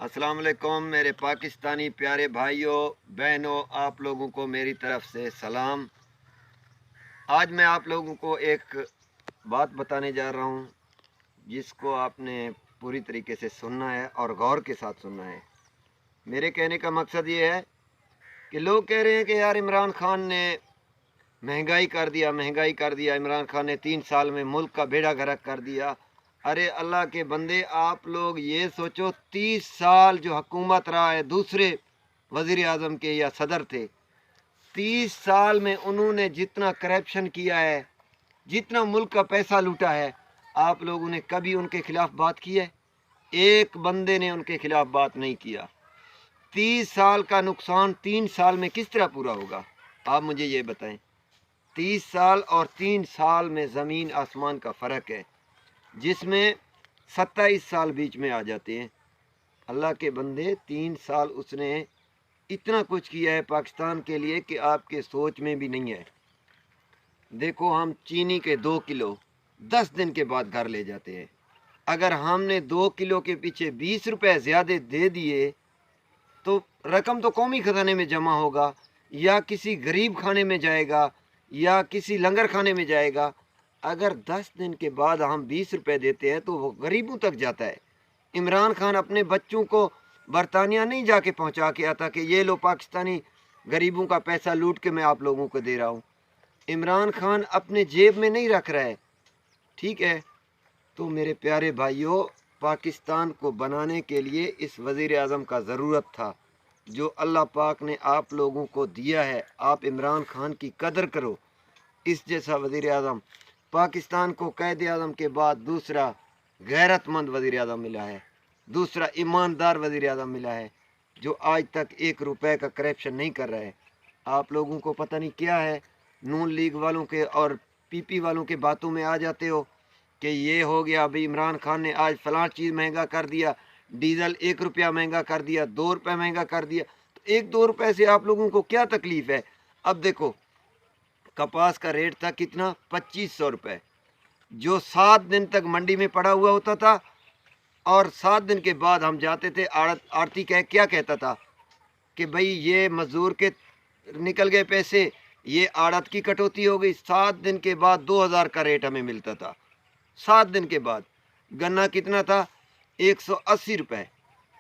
अस्सलाम वालेकुम मेरे पाकिस्तानी प्यारे भाइयों बहनों, आप लोगों को मेरी तरफ से सलाम। आज मैं आप लोगों को एक बात बताने जा रहा हूँ जिसको आपने पूरी तरीके से सुनना है और गौर के साथ सुनना है। मेरे कहने का मकसद ये है कि लोग कह रहे हैं कि यार इमरान खान ने महंगाई कर दिया, इमरान खान ने 3 साल में मुल्क का बेड़ा गर्क कर दिया। अरे अल्लाह के बंदे, आप लोग ये सोचो 30 साल जो हुकूमत रहा है दूसरे वज़ीर आज़म के या सदर थे, 30 साल में उन्होंने जितना करप्शन किया है, जितना मुल्क का पैसा लूटा है, आप लोगों ने कभी उनके खिलाफ बात की है? एक बंदे ने उनके खिलाफ बात नहीं किया। 30 साल का नुकसान 3 साल में किस तरह पूरा होगा? आप मुझे ये बताएं। 30 साल और 3 साल में ज़मीन आसमान का फ़र्क है, जिसमें 27 साल बीच में आ जाते हैं। अल्लाह के बंदे, 3 साल उसने इतना कुछ किया है पाकिस्तान के लिए कि आपके सोच में भी नहीं है। देखो, हम चीनी के 2 किलो 10 दिन के बाद घर ले जाते हैं। अगर हमने 2 किलो के पीछे 20 रुपए ज़्यादा दे दिए तो रकम तो कौमी ख़जाने में जमा होगा, या किसी गरीब खाने में जाएगा, या किसी लंगर खाने में जाएगा। अगर 10 दिन के बाद हम 20 रुपए देते हैं तो वो गरीबों तक जाता है। इमरान खान अपने बच्चों को बरतानिया नहीं जाके पहुंचा के आता कि ये लो पाकिस्तानी गरीबों का पैसा लूट के मैं आप लोगों को दे रहा हूँ। इमरान खान अपने जेब में नहीं रख रहा है, ठीक है। तो मेरे प्यारे भाइयों, पाकिस्तान को बनाने के लिए इस वज़ीर आज़म का ज़रूरत था, जो अल्लाह पाक ने आप लोगों को दिया है। आप इमरान खान की कदर करो। इस जैसा वज़ीर आज़म पाकिस्तान को कैद आज़म के बाद दूसरा गैरतमंद वज़ीर आज़म मिला है, दूसरा ईमानदार वज़ीर आज़म मिला है, जो आज तक 1 रुपए का करप्शन नहीं कर रहा है। आप लोगों को पता नहीं क्या है, नून लीग वालों के और पीपी वालों के बातों में आ जाते हो कि ये हो गया, अभी इमरान खान ने आज फलां चीज़ महंगा कर दिया, डीज़ल 1 रुपया महंगा कर दिया, 2 रुपये महंगा कर दिया। तो 1-2 रुपये से आप लोगों को क्या तकलीफ़ है? अब देखो, कपास का रेट था कितना? 2500 रुपये, जो 7 दिन तक मंडी में पड़ा हुआ होता था, और 7 दिन के बाद हम जाते थे, आड़ती क्या कहता था कि भाई ये मज़दूर के निकल गए पैसे, ये आड़त की कटौती हो गई। 7 दिन के बाद 2000 का रेट हमें मिलता था। 7 दिन के बाद गन्ना कितना था? 180 रुपये।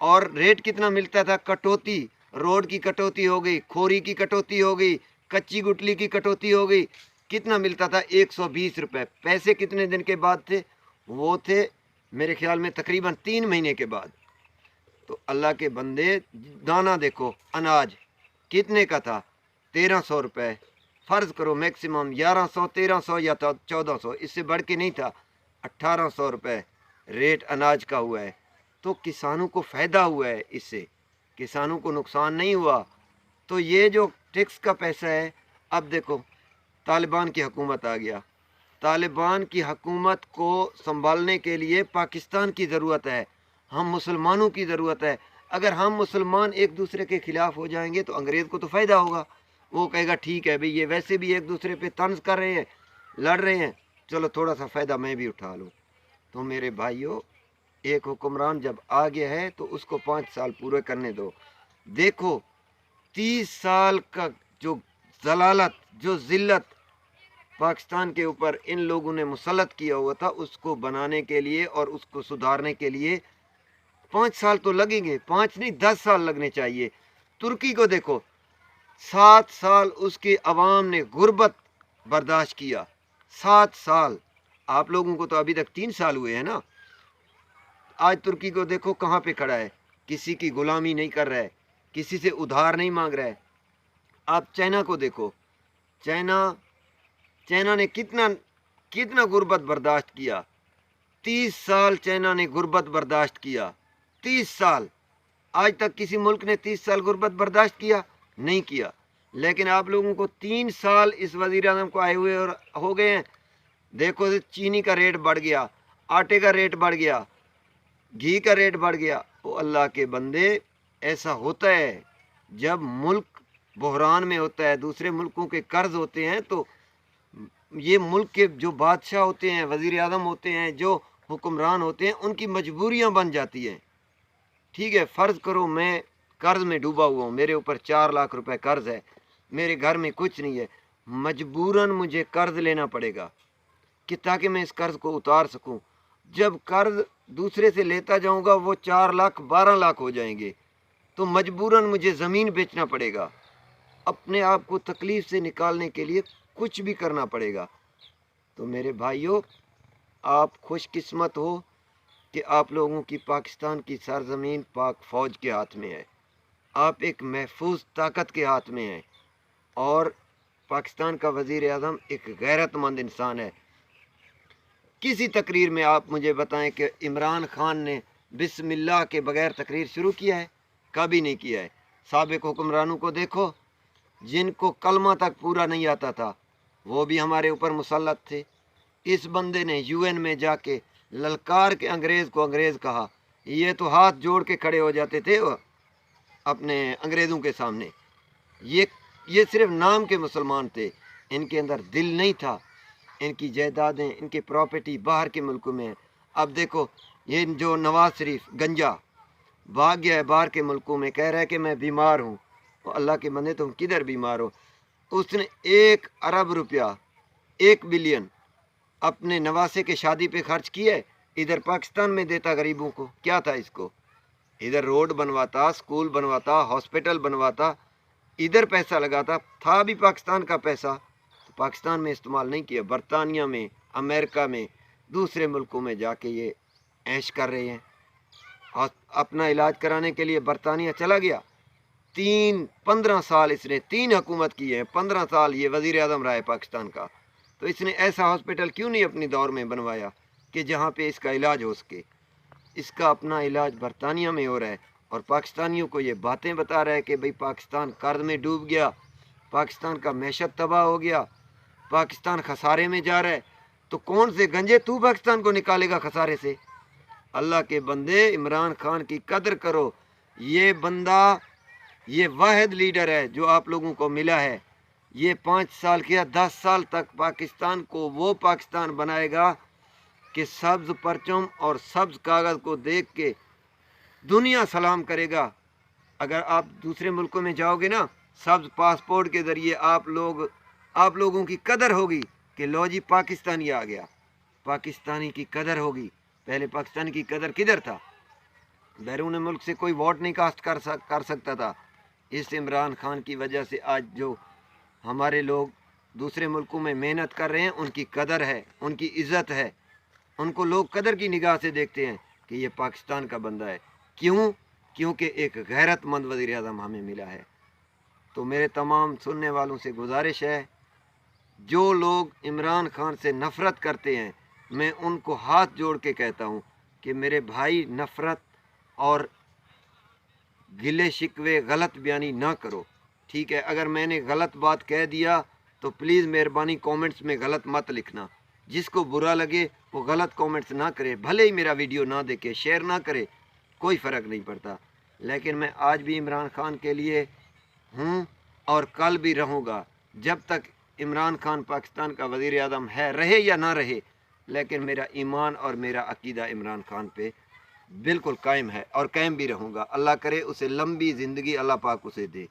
और रेट कितना मिलता था? कटौती, रोड की कटौती हो गई, खोरी की कटौती हो गई, कच्ची गुटली की कटौती हो गई। कितना मिलता था? 120 रुपये। पैसे कितने दिन के बाद थे? वो थे मेरे ख्याल में तकरीबन 3 महीने के बाद। तो अल्लाह के बंदे, दाना देखो, अनाज कितने का था? 1300 रुपये। फ़र्ज़ करो मैक्सिमम 1100, 1300 या 1400, इससे बढ़ के नहीं था। 1800 रुपये रेट अनाज का हुआ है। तो किसानों को फ़ायदा हुआ है, इससे किसानों को नुकसान नहीं हुआ। तो ये जो टैक्स का पैसा है, अब देखो तालिबान की हुकूमत आ गया। तालिबान की हुकूमत को संभालने के लिए पाकिस्तान की ज़रूरत है, हम मुसलमानों की ज़रूरत है। अगर हम मुसलमान एक दूसरे के ख़िलाफ़ हो जाएंगे तो अंग्रेज़ को तो फ़ायदा होगा। वो कहेगा ठीक है भाई, ये वैसे भी एक दूसरे पे तंज कर रहे हैं, लड़ रहे हैं, चलो थोड़ा सा फ़ायदा मैं भी उठा लूँ। तो मेरे भाइयों, एक हुक्मरान जब आ गया है तो उसको 5 साल पूरे करने दो। देखो, 30 साल का जो जलालत, जो ज़िल्लत पाकिस्तान के ऊपर इन लोगों ने मुसल्लत किया हुआ था, उसको बनाने के लिए और उसको सुधारने के लिए 5 साल तो लगेंगे। 5 नहीं, 10 साल लगने चाहिए। तुर्की को देखो, 7 साल उसकी अवाम ने गुर्बत बर्दाश्त किया। 7 साल। आप लोगों को तो अभी तक 3 साल हुए हैं ना। आज तुर्की को देखो कहाँ पे खड़ा है, किसी की गुलामी नहीं कर रहा है, किसी से उधार नहीं मांग रहा है। आप चाइना को देखो, चाइना चाइना ने कितना कितना गुर्बत बर्दाश्त किया। 30 साल चाइना ने गुर्बत बर्दाश्त किया। 30 साल। आज तक किसी मुल्क ने 30 साल गुर्बत बर्दाश्त किया? नहीं किया। लेकिन आप लोगों को 3 साल इस वज़ीर आज़म को आए हुए और हो गए हैं। देखो, चीनी का रेट बढ़ गया, आटे का रेट बढ़ गया, घी का रेट बढ़ गया। वो अल्लाह के बंदे, ऐसा होता है जब मुल्क बहरान में होता है, दूसरे मुल्कों के कर्ज होते हैं, तो ये मुल्क के जो बादशाह होते हैं, वज़ीर आज़म होते हैं, जो हुक्मरान होते हैं, उनकी मजबूरियां बन जाती हैं। ٹھیک ہے، فرض کرو میں قرض میں ڈوبا ہوا ہوں، میرے اوپر 4 لاکھ روپے قرض ہے، میرے گھر میں کچھ نہیں ہے، مجبوراً مجھے قرض لینا پڑے گا کہ تاکہ میں اس قرض کو اتار سکوں۔ جب قرض دوسرے سے لیتا جاؤں گا وہ 4 لاکھ 12 لاکھ ہو جائیں گے، تو مجبوراً مجھے زمین بیچنا پڑے گا، اپنے آپ کو تکلیف سے نکالنے کے لیے کچھ بھی کرنا پڑے گا۔ تو میرے بھائیوں، آپ خوش قسمت ہو کہ آپ لوگوں کی پاکستان کی سرزمین پاک فوج کے ہاتھ میں ہے، آپ ایک محفوظ طاقت کے ہاتھ میں ہیں، اور پاکستان کا وزیر اعظم ایک غیرت مند انسان ہے۔ کسی تقریر میں آپ مجھے بتائیں کہ عمران خان نے بسم اللہ کے بغیر تقریر شروع کیا ہے؟ کبھی نہیں کیا ہے۔ سابق حکمرانوں کو دیکھو، جن کو کلمہ تک پورا نہیں آتا تھا، وہ بھی ہمارے اوپر مسلط تھے۔ اس بندے نے یو این میں جا کے للکار کے انگریز کو انگریز کہا، یہ تو ہاتھ جوڑ کے کھڑے ہو جاتے تھے اپنے انگریزوں کے سامنے۔ یہ صرف نام کے مسلمان تھے، ان کے اندر دل نہیں تھا، ان کی جائیدادیں، ان کی پراپرٹی باہر کے ملکوں میں ہیں۔ اب دیکھو یہ جو نواز شریف گنجا بھاگ گیا ہے باہر کے ملکوں میں، کہہ رہا ہے کہ میں بیمار ہوں۔ تو اللہ کے بندے تم کدھر بیمار ہو؟ اس نے 1 ارب روپیہ 1 بلین اپنے نواسے کے شادی پہ خرچ کیا ہے، ادھر پاکستان میں دیتا غریبوں کو۔ کیا تھا اس کو؟ ادھر روڈ بنواتا، اسکول بنواتا، ہاسپٹل بنواتا، ادھر پیسہ لگاتا، تھا بھی پاکستان کا پیسہ، تو پاکستان میں استعمال نہیں کیا، برطانیہ میں، امریکہ میں، دوسرے ملکوں میں جا کے یہ عیش کر رہے ہیں۔ اور اپنا علاج کرانے کے لیے برطانیہ چلا گیا، 15 سال اس نے 3 حکومت کی ہے، 15 سال یہ وزیر اعظم رہا ہے پاکستان کا، تو اس نے ایسا ہاسپٹل کیوں نہیں اپنی دور میں بنوایا کہ جہاں پہ اس کا علاج ہو سکے؟ اس کا اپنا علاج برطانیہ میں ہو رہا ہے، اور پاکستانیوں کو یہ باتیں بتا رہا ہے کہ بھئی پاکستان قرض میں ڈوب گیا، پاکستان کا معیشت تباہ ہو گیا، پاکستان خسارے میں جا رہا ہے۔ تو کون سے گنجے تو پاکستان کو نکالے گا خسارے سے؟ اللہ کے بندے، عمران خان کی قدر کرو، یہ بندہ، یہ واحد لیڈر ہے جو آپ لوگوں کو ملا ہے۔ یہ 5 سال کیا 10 سال تک پاکستان کو وہ پاکستان بنائے گا کہ سبز پرچم اور سبز کاغذ کو دیکھ کے دنیا سلام کرے گا۔ اگر آپ دوسرے ملکوں میں جاؤ گے نا، سبز پاسپورٹ کے ذریعے آپ لوگوں کی قدر ہوگی کہ لو جی پاکستانی آ گیا، پاکستانی کی قدر ہوگی۔ پہلے پاکستان کی قدر کدھر تھا؟ بیرون ملک سے کوئی ووٹ نہیں کاسٹ کر سکتا تھا۔ اس عمران خان کی وجہ سے آج جو ہمارے لوگ دوسرے ملکوں میں محنت کر رہے ہیں، ان کی قدر ہے، ان کی عزت ہے، ان کو لوگ قدر کی نگاہ سے دیکھتے ہیں کہ یہ پاکستان کا بندہ ہے۔ کیوں؟ کیونکہ ایک غیرت مند وزیر اعظم ہمیں ملا ہے۔ تو میرے تمام سننے والوں سے گزارش ہے، جو لوگ عمران خان سے نفرت کرتے ہیں، میں ان کو ہاتھ جوڑ کے کہتا ہوں کہ میرے بھائی، نفرت اور گلے شکوے، غلط بیانی نہ کرو، ٹھیک ہے؟ اگر میں نے غلط بات کہہ دیا تو پلیز مہربانی کومنٹس میں غلط مت لکھنا۔ جس کو برا لگے وہ غلط کومنٹس نہ کرے، بھلے ہی میرا ویڈیو نہ دیکھے، شیئر نہ کرے، کوئی فرق نہیں پڑتا۔ لیکن میں آج بھی عمران خان کے لیے ہوں اور کل بھی رہوں گا، جب تک عمران خان پاکستان کا وزیر اعظم ہے، رہے یا نہ رہے، لیکن میرا ایمان اور میرا عقیدہ عمران خان پہ بالکل قائم ہے، اور قائم بھی رہوں گا۔ اللہ کرے اسے لمبی زندگی اللہ پاک اسے دے۔